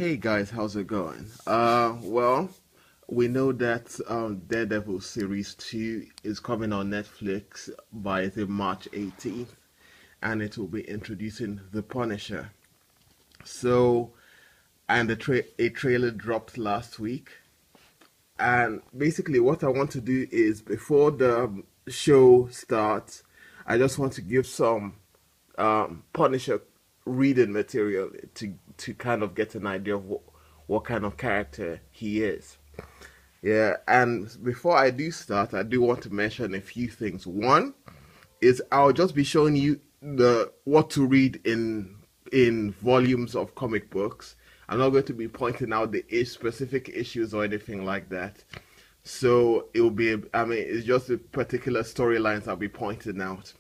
Hey guys, how's it going? We know that Daredevil series 2 is coming on Netflix by the March 18th, and it will be introducing the Punisher. So, and a trailer dropped last week, and basically what I want to do is before the show starts, I just want to give some Punisher reading material to kind of get an idea of what kind of character he is. Yeah, and before I do start, I do want to mention a few things. One is I'll just be showing you the what to read in volumes of comic books. I'm not going to be pointing out the specific issues or anything like that. So it will be, I mean, it's just the particular storylines I'll be pointing out.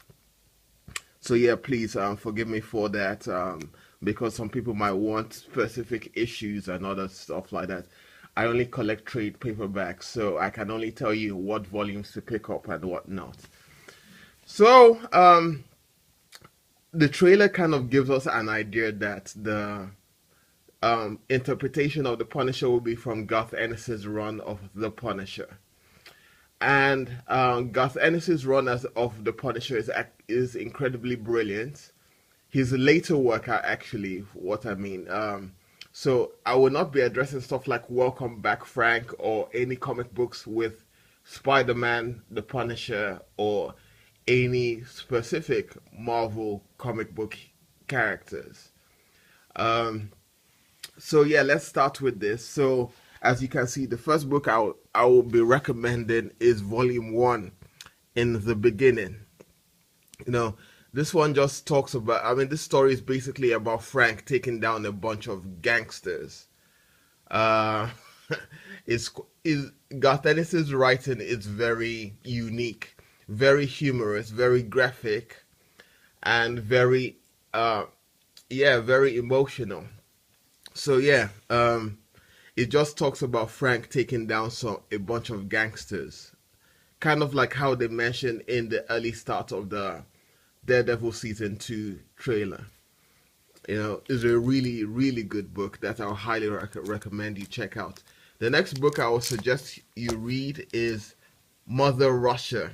So yeah, please forgive me for that because some people might want specific issues and other stuff like that. I only collect trade paperbacks, so I can only tell you what volumes to pick up and what not. So the trailer kind of gives us an idea that the interpretation of the Punisher will be from Garth Ennis's run of the Punisher. And Garth Ennis's run as of the Punisher is incredibly brilliant. His later work are actually what I mean. So I will not be addressing stuff like Welcome Back Frank or any comic books with Spider-Man, the Punisher, or any specific Marvel comic book characters. So yeah, let's start with this. So as you can see, the first book I will be recommending is Volume 1, In the Beginning. You know, this one just talks about, I mean, this story is basically about Frank taking down a bunch of gangsters. Uh, it's, Garth Ennis's writing is very unique, very humorous, very graphic, and very, very emotional. So yeah, it just talks about Frank taking down a bunch of gangsters, kind of like how they mentioned in the early start of the Daredevil season 2 trailer. You know, it's a really, really good book that I'll highly recommend you check out. The next book I would suggest you read is Mother Russia.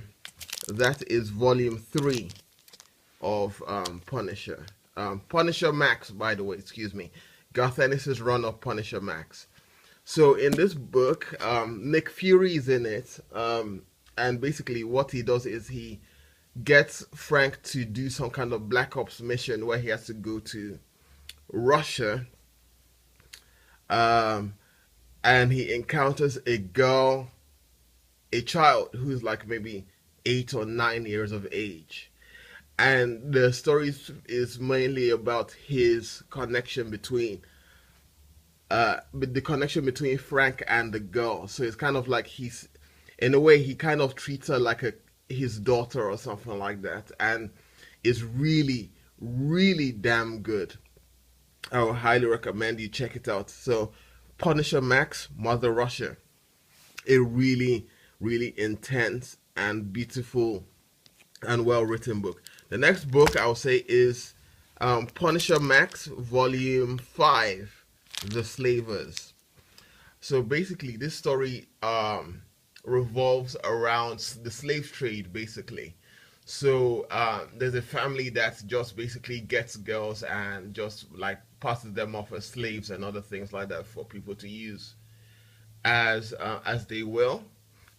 That is volume 3 of Punisher. Punisher Max, by the way, excuse me. Garth Ennis's run of Punisher Max. So in this book, Nick Fury is in it, and basically what he does is he gets Frank to do some kind of Black Ops mission where he has to go to Russia, and he encounters a girl, a child who's like maybe 8 or 9 years of age. And the story is mainly about his connection between the connection between Frank and the girl. So it's kind of like he's, in a way, he kind of treats her like his daughter or something like that, and it's really, really damn good. I would highly recommend you check it out. So, Punisher Max, Mother Russia, a really, really intense and beautiful and well written book. The next book I'll say is Punisher Max, Volume 5, The Slavers. So basically, this story revolves around the slave trade, basically. So there's a family that just basically gets girls and just like passes them off as slaves and other things like that for people to use as they will.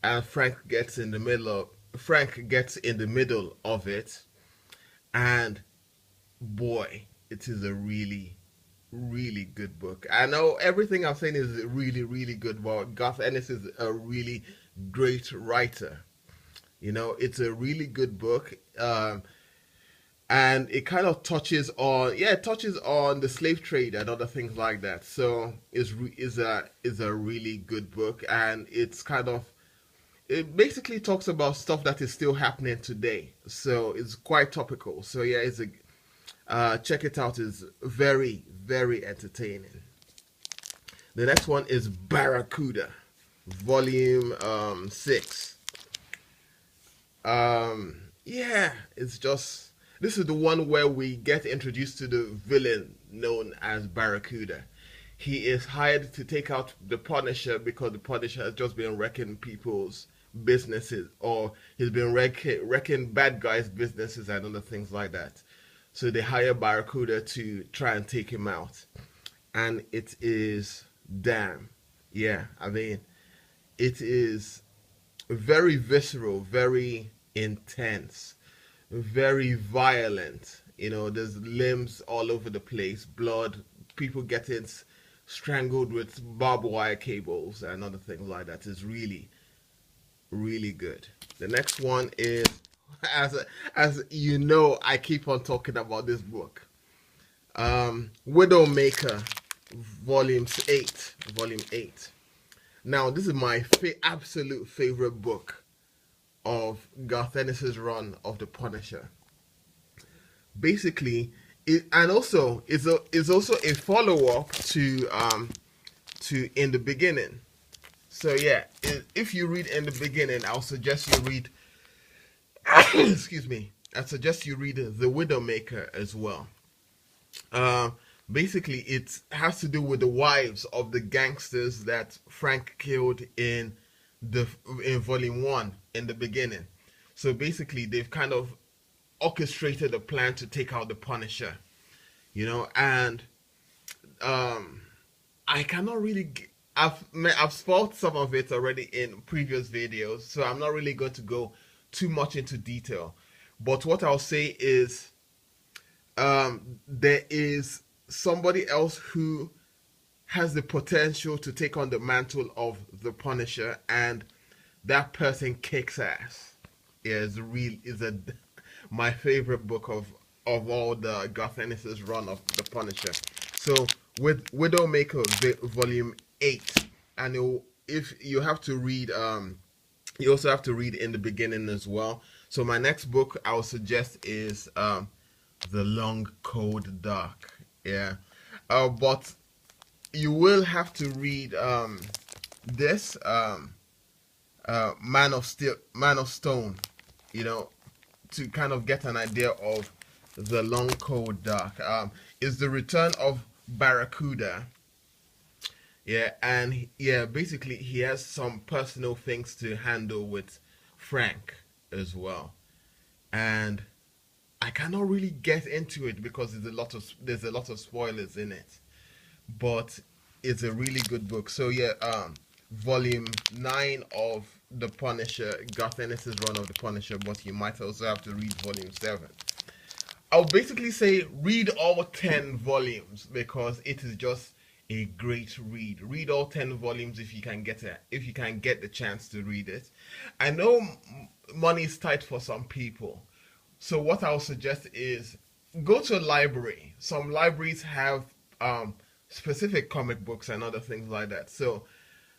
And Frank gets in the middle of it, and boy, it is a really, really good book. I know everything I'm saying is really, really good, but Garth Ennis is a really great writer. You know, it's a really good book, and it kind of touches on, it touches on the slave trade and other things like that. So is a really good book, and it basically talks about stuff that is still happening today. So it's quite topical. So yeah, check it out. It's very, very entertaining. The next one is Barracuda, Volume 6. It's just, this is the one where we get introduced to the villain known as Barracuda. he is hired to take out the Punisher because the Punisher has just been wrecking people's businesses, or he's been wrecking bad guys' businesses and other things like that. So they hire Barracuda to try and take him out. And it is damn. Yeah, I mean, it is very visceral, very intense, very violent. You know, there's limbs all over the place, blood, people getting strangled with barbed wire cables and other things like that. Is really, really good. The next one is, as you know, I keep on talking about this book, Widowmaker, Volume 8. Now, this is my absolute favorite book of Garth Ennis's run of the Punisher. Basically, and also is also a follow up to In the Beginning. So yeah, if you read In the Beginning, I'll suggest you read excuse me, I suggest you read The Widowmaker as well. Basically, it has to do with the wives of the gangsters that Frank killed in Volume 1, In the Beginning. So basically, they've kind of orchestrated a plan to take out the Punisher, you know, and I cannot really. I've spoiled some of it already in previous videos, so I'm not really going to go too much into detail. But what I'll say is, there is somebody else who has the potential to take on the mantle of the Punisher, and that person kicks ass. Yeah, my favorite book of all the Garth Ennis's run of the Punisher. So with Widowmaker Volume 8, and if you have to read, you also have to read In the Beginning as well. So my next book I would suggest is The Long Cold Dark. Yeah, but you will have to read this Man of Stone, you know, to kind of get an idea of The Long Cold Dark. Is the return of Barracuda. Yeah, and yeah, basically he has some personal things to handle with Frank as well, and I cannot really get into it because there's a lot of spoilers in it, but it's a really good book. So yeah, Volume 9 of The Punisher, Garth Ennis's run of The Punisher, but you might also have to read Volume 7. I'll basically say read all 10 volumes because it is just a great read. Read all 10 volumes if you can get the chance to read it. I know money is tight for some people, so what I'll suggest is go to a library. Some libraries have specific comic books and other things like that. So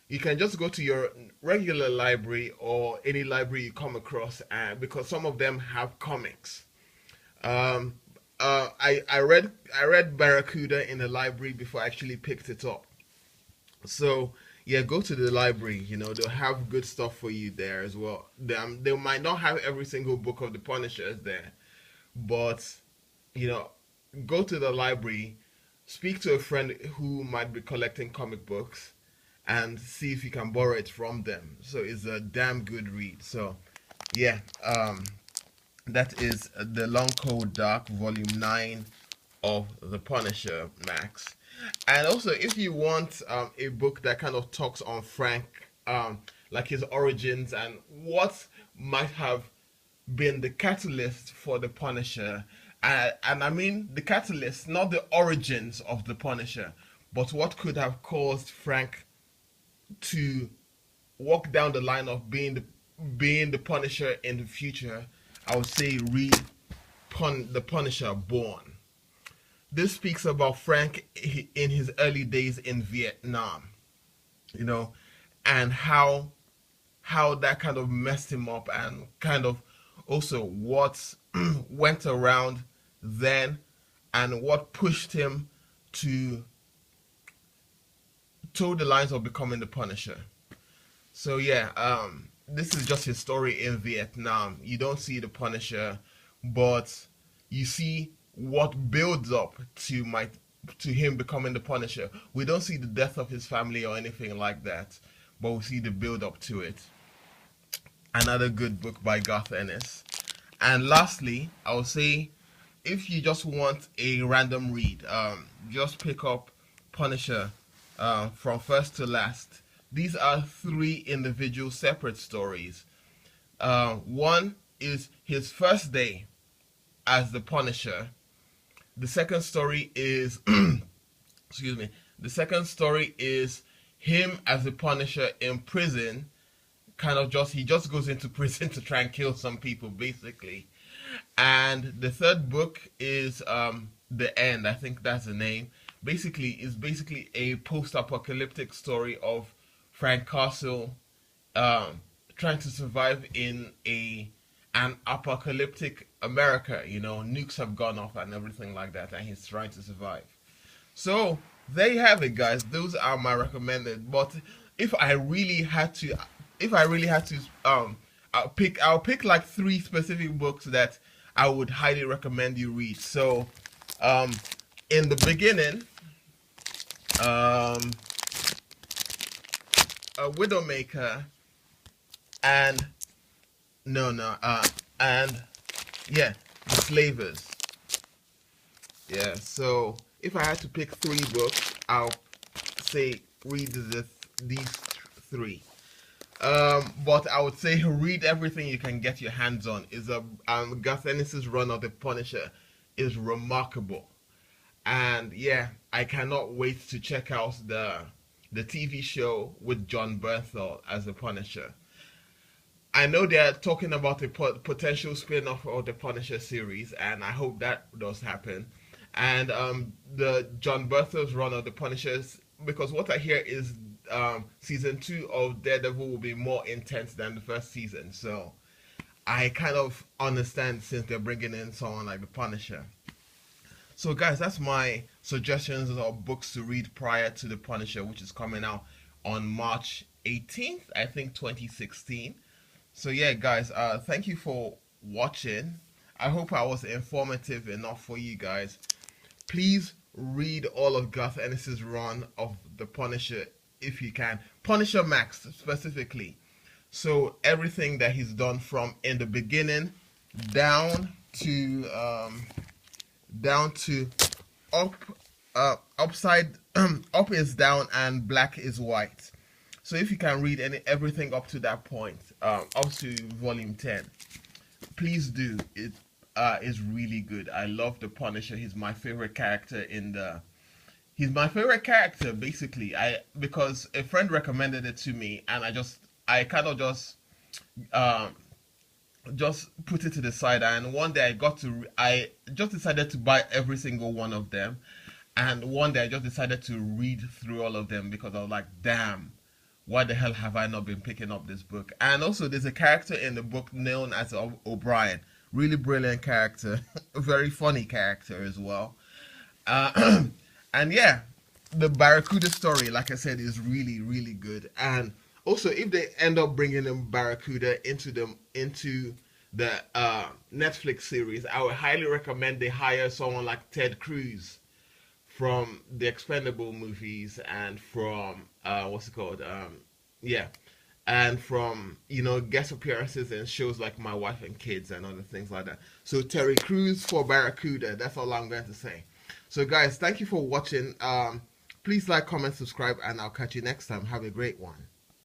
you can just go to your regular library or any library you come across, because some of them have comics. I read Barracuda in the library before I actually picked it up. So yeah, go to the library. You know, they'll have good stuff for you there as well. They might not have every single book of the Punisher there, but you know, go to the library, speak to a friend who might be collecting comic books, and see if you can borrow it from them. So it's a damn good read. So yeah, that is The Long Cold Dark, Volume 9 of The Punisher, Max. And also, if you want a book that kind of talks on Frank, like his origins and what might have been the catalyst for the Punisher, and I mean the catalyst, not the origins of the Punisher, but what could have caused Frank to walk down the line of being the Punisher in the future, I would say read The Punisher Born. This speaks about Frank in his early days in Vietnam, you know, and how that kind of messed him up, and kind of also what went around then, and what pushed him to toe the lines of becoming the Punisher. So yeah, this is just his story in Vietnam. You don't see the Punisher, but you see what builds up to to him becoming the Punisher. We don't see the death of his family or anything like that, but we see the build up to it. Another good book by Garth Ennis. And lastly, I would say if you just want a random read, just pick up Punisher from first to last. These are three individual separate stories. One is his first day as the Punisher. The second story is excuse me. The second story is him as the Punisher in prison. Kind of just he just goes into prison to try and kill some people, basically. And the third book is The End. I think that's the name. Basically, it's basically a post-apocalyptic story of Frank Castle trying to survive in an apocalyptic America. You know, nukes have gone off and everything like that, and he's trying to survive. So there you have it, guys. Those are my recommended. But if I really had to, I'll pick like three specific books that I would highly recommend you read. So, in the beginning, a Widowmaker, and and yeah, The Slavers. Yeah. So if I had to pick three books, I'll say read these three. But I would say read everything you can get your hands on. Is Garth Ennis's run of The Punisher is remarkable, and yeah, I cannot wait to check out the TV show with John Bernthal as the Punisher. I know they're talking about a potential spin-off of the Punisher series, and I hope that does happen. And the John Berthel's run of the Punishers, because what I hear is season 2 of Daredevil will be more intense than the first season. So I kind of understand since they're bringing in someone like the Punisher. So guys, that's my suggestions of books to read prior to the Punisher, which is coming out on March 18th, I think 2016. So yeah, guys, thank you for watching. I hope I was informative enough for you guys. Please read all of Garth Ennis's run of the Punisher if you can. Punisher Max specifically. So everything that he's done from in the beginning down to up, upside up is down and black is white. So if you can read everything up to that point, up to volume 10, please do. It is really good. I love the Punisher. He's my favorite character He's my favorite character basically. Because a friend recommended it to me, and I kind of just put it to the side. And one day I just decided to buy every single one of them. And one day I just decided to read through all of them because I was like, damn, why the hell have I not been picking up this book? And also there's a character in the book known as O'Brien. Really brilliant character. A very funny character as well. And yeah, the Barracuda story, like I said, is really, really good. And also, if they end up bringing in Barracuda into the Netflix series, I would highly recommend they hire someone like Ted Cruz from the Expendable movies and from what's it called? Yeah, and from guest appearances in shows like My Wife and Kids and other things like that. So Terry Crews for Barracuda. That's all I'm going to say. So guys, thank you for watching. Please like, comment, subscribe, and I'll catch you next time. Have a great one.